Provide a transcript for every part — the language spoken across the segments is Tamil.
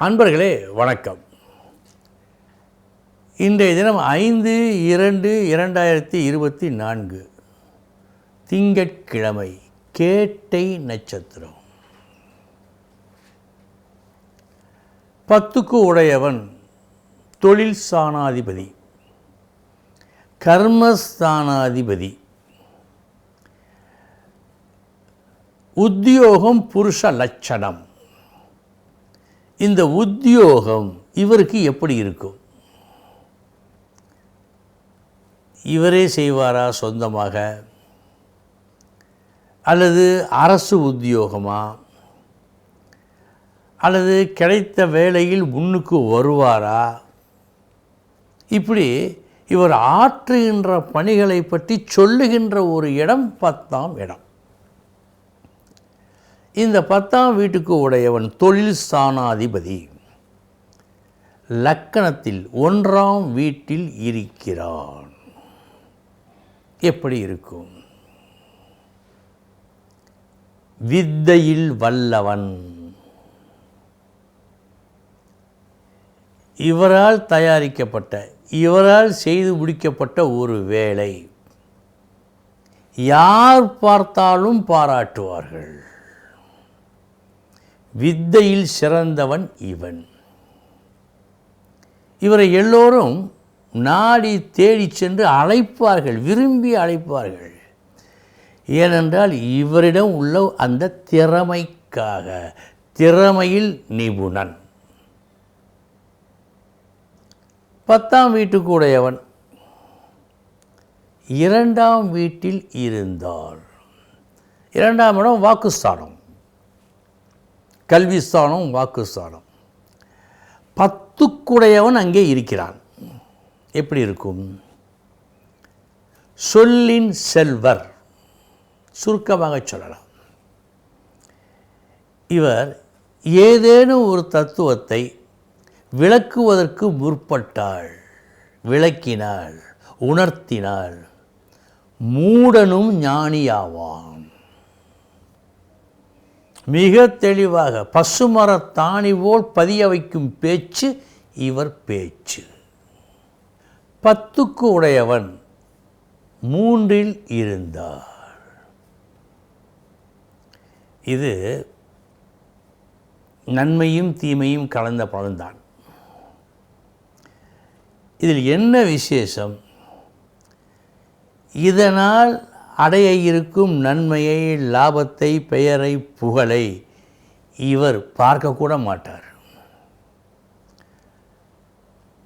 அன்பர்களே வணக்கம். இன்றைய தினம் 5/2/2024 திங்கட்கிழமை, கேட்டை நட்சத்திரம். 10க்கு உடையவன் தொழில் ஸ்தானாதிபதி, கர்மஸ்தானாதிபதி. உத்தியோகம் புருஷ லட்சணம். இந்த உத்தியோகம் இவருக்கு எப்படி இருக்கும்? இவரே செய்வாரா சொந்தமாக, அல்லது அரசு உத்தியோகமா, அல்லது கிடைத்த வேளையில் முன்னுக்கு வருவாரா? இப்படி இவர் ஆற்றுகின்ற பணிகளை பற்றி சொல்லுகின்ற ஒரு இடம் 10ஆம் இடம். இந்த 10ஆம் வீட்டுக்கு உடையவன் தொழில் ஸ்தானாதிபதி லக்கணத்தில் 1ஆம் வீட்டில் இருக்கிறான். எப்படி இருக்கும்? வித்தையில் வல்லவன். இவரால் தயாரிக்கப்பட்ட, இவரால் செய்து முடிக்கப்பட்ட ஒரு வேலை யார் பார்த்தாலும் பாராட்டுவார்கள். வித்தையில் சிறந்தவன் இவன். இவரை எல்லோரும் நாடி தேடி சென்று அழைப்பார்கள், விரும்பி அழைப்பார்கள். ஏனென்றால் இவரிடம் உள்ள அந்த திறமைக்காக. திறமையில் நிபுணன். 10ஆம் வீட்டுக்கு உடையவன் 2ஆம் வீட்டில் இருந்தால், 2ஆம் இடம் வாக்குஸ்தானம், கல்விஸ்தானம், வாக்குஸ்தானம். 10க்குடையவன் அங்கே இருக்கிறான். எப்படி இருக்கும்? சொல்லின் செல்வர், சுருக்கமாக சொல்லலாம். இவர் ஏதேனும் ஒரு தத்துவத்தை விளக்குவதற்கு முற்பட்டாள், விளக்கினாள், உணர்த்தினாள், மூடனும் ஞானியாவான். மிக தெளிவாக பசுமரத்தாணி போல் பதிய வைக்கும் பேச்சு இவர் பேச்சு. 10க்கு உடையவன் 3இல் இருந்தார். இது நன்மையும் தீமையும் கலந்த பலன்தான். இதில் என்ன விசேஷம்? இதனால் அடைய இருக்கும் நன்மையை, லாபத்தை, பெயரை, புகழை இவர் பார்க்கக்கூட மாட்டார்.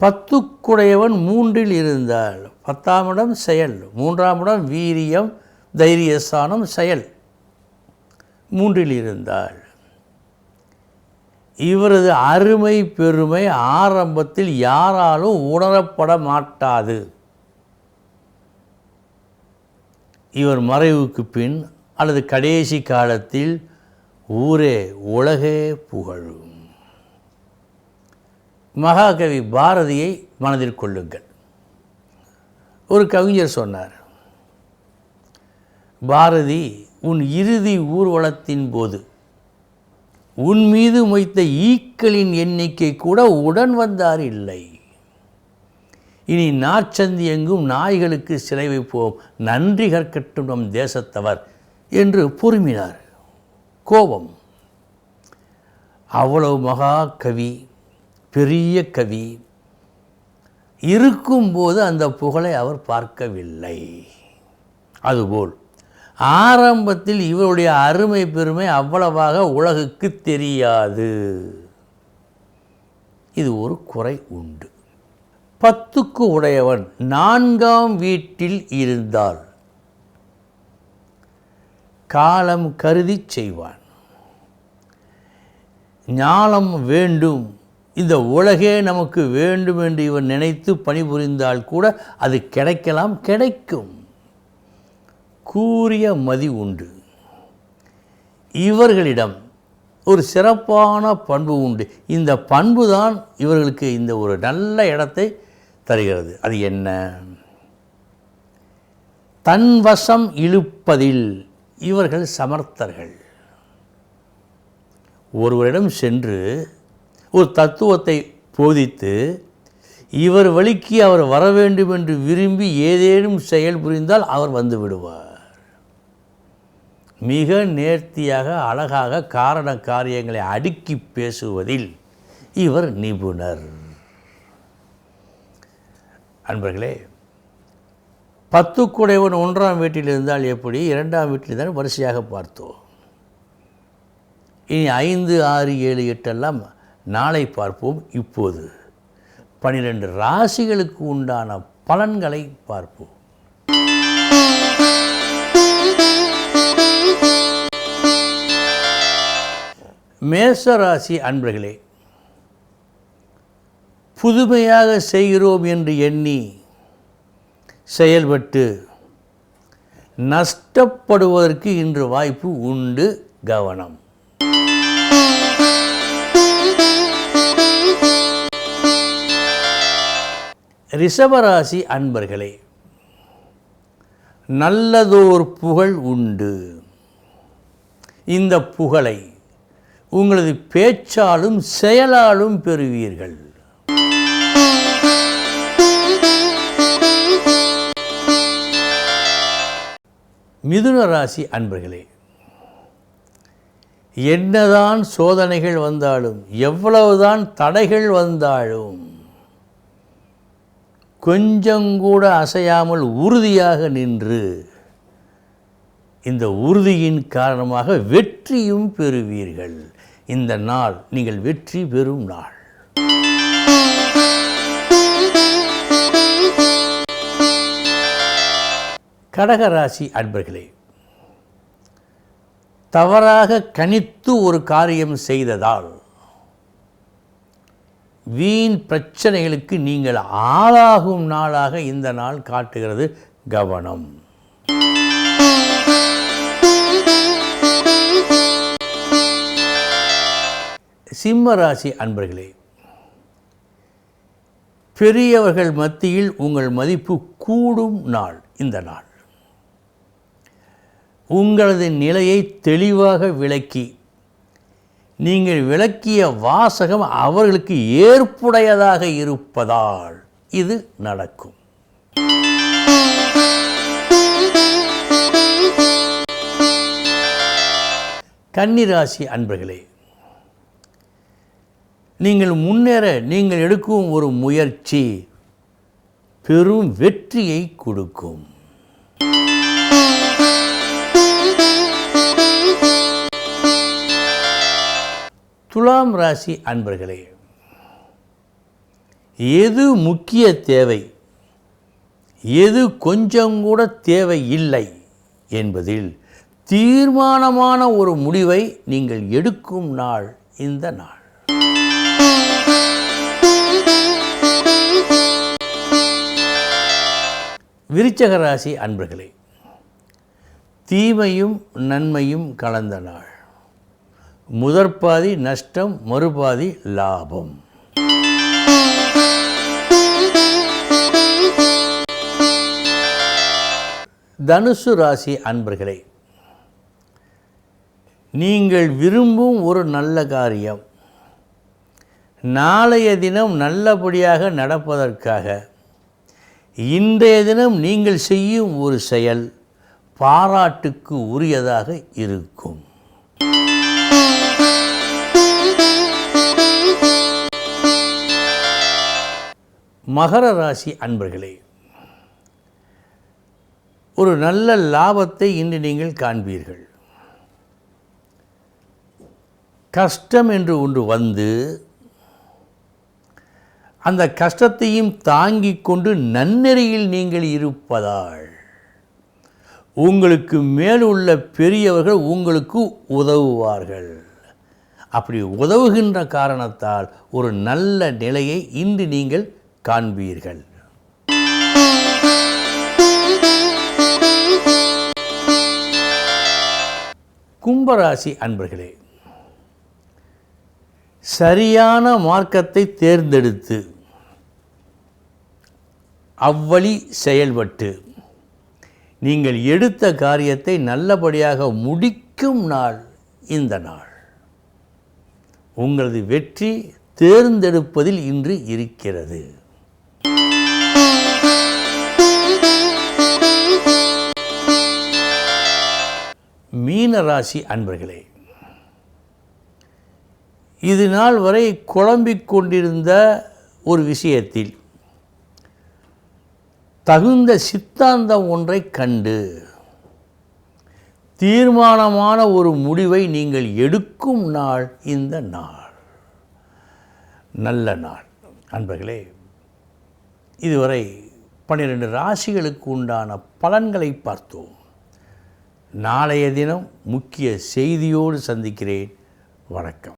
10க்குடையவன் 3இல் இருந்தால் 10ஆம் இடம் செயல், 3ஆம் இடம் வீரியம், தைரியஸ்தானம், செயல். 3இல் இருந்தால் இவரது அருமை பெருமை ஆரம்பத்தில் யாராலும் உணரப்பட மாட்டாது. இவர் மறைவுக்கு பின் அல்லது கடைசி காலத்தில் ஊரே உலகே புகழும். மகாகவி பாரதியை மனதில் கொள்ளுங்கள். ஒரு கவிஞர் சொன்னார், பாரதி உன் இறுதி ஊர்வலத்தின் போது உன் மீது மொய்த்த ஈக்களின் எண்ணிக்கை கூட உடன் வந்தார் இல்லை. இனி நாற்சந்தி எங்கும் நாய்களுக்கு சிலை வைப்போம், நன்றி கற்கட்டும் நம் தேசத்தவர் என்று பொறுமினார். கோபம். அவ்வளவு மகா கவி, பெரிய கவி இருக்கும்போது அந்த புகழை அவர் பார்க்கவில்லை. அதுபோல் ஆரம்பத்தில் இவருடைய அருமை பெருமை அவ்வளவாக உலகுக்கு தெரியாது. இது ஒரு குறை உண்டு. 10க்கு உடையவன் 4ஆம் வீட்டில் இருந்தால் காலம் கருதி செய்வான். ஞானம் வேண்டும், இந்த உலகே நமக்கு வேண்டும் என்று இவன் நினைத்து பணிபுரிந்தால் கூட அது கிடைக்கலாம், கிடைக்கும். கூரிய மதி உண்டு. இவர்களிடம் ஒரு சிறப்பான பண்பு உண்டு. இந்த பண்பு தான் இவர்களுக்கு இந்த ஒரு நல்ல இடத்தை தருகிறது. அது என்ன? தன்வசம் இழுப்பதில் இவர்கள் சமர்த்தர்கள். ஒருவரிடம் சென்று ஒரு தத்துவத்தை போதித்து இவர் வழிக்கு அவர் வர வேண்டும் என்று விரும்பி ஏதேனும் செயல் புரிந்தால் அவர் வந்து விடுவார். மிக நேர்த்தியாக அழகாக காரண காரியங்களை அடுக்கி பேசுவதில் இவர் நிபுணர். அன்பர்களே, 10 குடைவன் 1ஆம் வீட்டில் இருந்தால் எப்படி, 2ஆம் வீட்டில் இருந்தால் வரிசையாக பார்த்தோம். இனி 5, 6, 7, 8 எல்லாம் நாளை பார்ப்போம். இப்போது 12 ராசிகளுக்கு உண்டான பலன்களை பார்ப்போம். மேஷ ராசி அன்பர்களே, புதுமையாக செய்கிறோம் என்று எண்ணி செயல்பட்டு நஷ்டப்படுவதற்கு இன்று வாய்ப்பு உண்டு. கவனம். ரிஷபராசி அன்பர்களே, நல்லதோர் புகழ் உண்டு. இந்த புகழை உங்களது பேச்சாலும் செயலாலும் பெறுவீர்கள். மிதுன ராசி அன்பர்களே, என்னதான் சோதனைகள் வந்தாலும் எவ்வளவுதான் தடைகள் வந்தாலும் கொஞ்சம் கூட அசையாமல் உறுதியாக நின்று இந்த உறுதியின் காரணமாக வெற்றியும் பெறுவீர்கள். இந்த நாள் நீங்கள் வெற்றி பெறும் நாள். கடகராசி அன்பர்களே, தவறாக கணித்து ஒரு காரியம் செய்ததால் வீண் பிரச்சனைகளுக்கு நீங்கள் ஆளாகும் நாளாக இந்த நாள் காட்டுகிறது. கவனம். சிம்ம ராசி அன்பர்களே, பெரியவர்கள் மத்தியில் உங்கள் மதிப்பு கூடும் நாள் இந்த நாள். உங்களது நிலையை தெளிவாக விளக்கி நீங்கள் விளக்கிய வாசகம் அவர்களுக்கு ஏற்புடையதாக இருப்பதால் இது நடக்கும். கன்னிராசி அன்பர்களே, நீங்கள் முன்னேற நீங்கள் எடுக்கும் ஒரு முயற்சி பெரும் வெற்றியை கொடுக்கும். துலாம் ராசி அன்பர்களே, எது முக்கிய தேவை, எது கொஞ்சம் கூட தேவை இல்லை என்பதில் தீர்மானமான ஒரு முடிவை நீங்கள் எடுக்கும் நாள் இந்த நாள். விருச்சிக ராசி அன்பர்களே, தீமையும் நன்மையும் கலந்த நாள். முதற்பாதி நஷ்டம், மறுபாதி லாபம். தனுசு ராசி அன்பர்களே, நீங்கள் விரும்பும் ஒரு நல்ல காரியம் நாளைய தினம் நல்லபடியாக நடப்பதற்காக இன்றைய தினம் நீங்கள் செய்யும் ஒரு செயல் பாராட்டுக்கு உரியதாக இருக்கும். மகர ராசி அன்பர்களே, ஒரு நல்ல லாபத்தை இன்று நீங்கள் காண்பீர்கள். கஷ்டம் என்று ஒன்று வந்து அந்த கஷ்டத்தையும் தாங்கிக் கொண்டு நன்னெறியில் நீங்கள் இருப்பதால் உங்களுக்கு மேலுள்ள பெரியவர்கள் உங்களுக்கு உதவுவார்கள். அப்படி உதவுகின்ற காரணத்தால் ஒரு நல்ல நிலையை இன்று நீங்கள் காண்பீர்கள். கும்பராசி அன்பர்களே, சரியான மார்க்கத்தை தேர்ந்தெடுத்து அவ்வழி செயல்பட்டு நீங்கள் எடுத்த காரியத்தை நல்லபடியாக முடிக்கும் நாள் இந்த நாள். உங்களது வெற்றி தேர்ந்தெடுப்பதில் இன்று இருக்கிறது. மீன ராசி அன்பர்களே, இது நாள் வரை குழம்பிக் கொண்டிருந்த ஒரு விஷயத்தில் தகுந்த சித்தாந்தம் ஒன்றை கண்டு தீர்மானமான ஒரு முடிவை நீங்கள் எடுக்கும் நாள் இந்த நாள். நல்ல நாள் அன்பர்களே. இதுவரை 12 ராசிகளுக்கு உண்டான பலன்களை பார்த்தோம். நாளைய தினம் முக்கிய செய்தியோடு சந்திக்கிறேன். வணக்கம்.